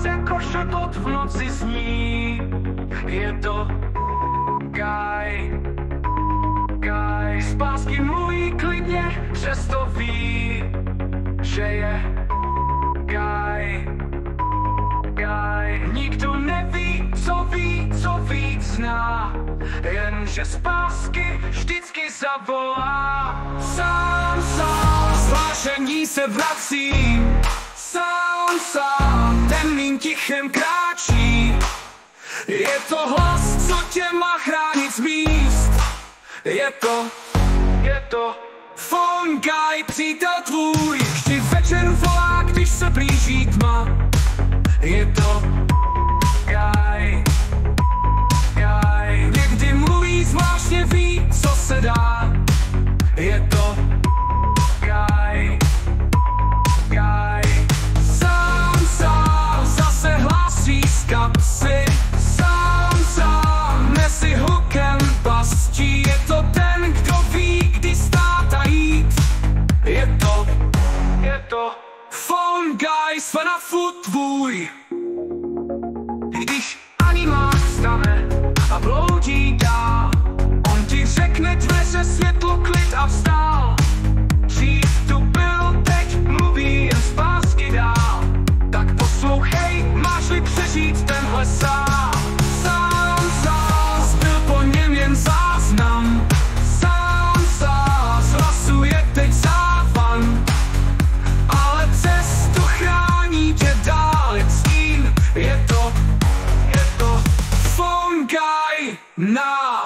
hlas jako šepot v noci zní. Je to Guy. Z pásky mluví klidně, přesto ví, že je Guy. Nikdo neví, co víc zná, jenže z pásky vždycky zavolá. Sám, zvlášení se vrací, sám, temným tichem kráčí. Je to hlas, co tě má chránit z míst. Je to Phone Guy, přítel tvůj, vždy večer volá, když se blíží tma. Je to Guy. Někdy mluví, zvláštně ví, co se dá. Je to Guy. Sám, zase hlásí z kapsy. Sám, mezi hukem pastí. Je to ten, kdo ví, kdy stát a jít. Je to Phone Guy, FNAFu tvůj. Když animák vstane a bloudí dál, on ti řekne dveře, světlo, klid a vstál. Dřív tu byl, teď mluví jen z pásky dál. Tak poslouchej, máš-li přežít tenhle sám. Sám, byl po něm jen záznam. Sám, hlasuje teď závan. Ale cestu chrání tě dál, je cín. Je to Phone Guy na.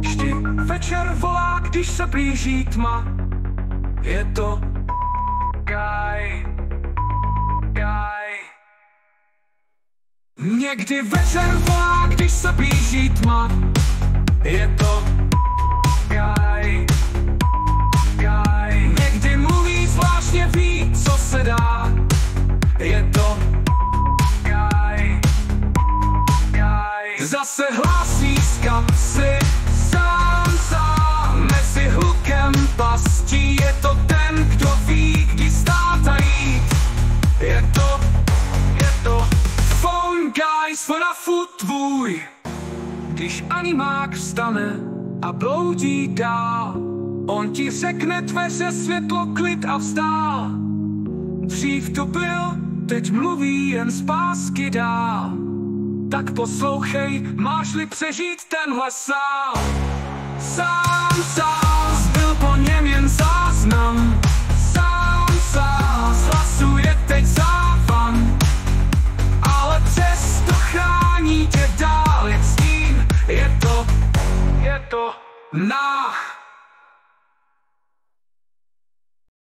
Vždy večer volá, když se blíží tma. Je to Guy. Někdy večer volá, když se blíží tma. Je to Guy. Někdy mluví, zvláštně ví, co se dá. Je to Guy. Zase hlásí z kapsy. Sám, mezi hukem pastí. Je to ten, kdo ví, kdy stát a jít. Je to Phone Guy, FNAFu tvůj. Když animák vstane a bloudí dál, on ti řekne dveře, světlo, klid a vstál. Dřív tu byl, teď mluví jen z pásky dál. Tak poslouchej, máš-li přežít tenhle sál. Sám, byl po něm jen záznam. Sám, hlasuje teď závan. Ale cestu chrání tě dál, je cín. Je to na.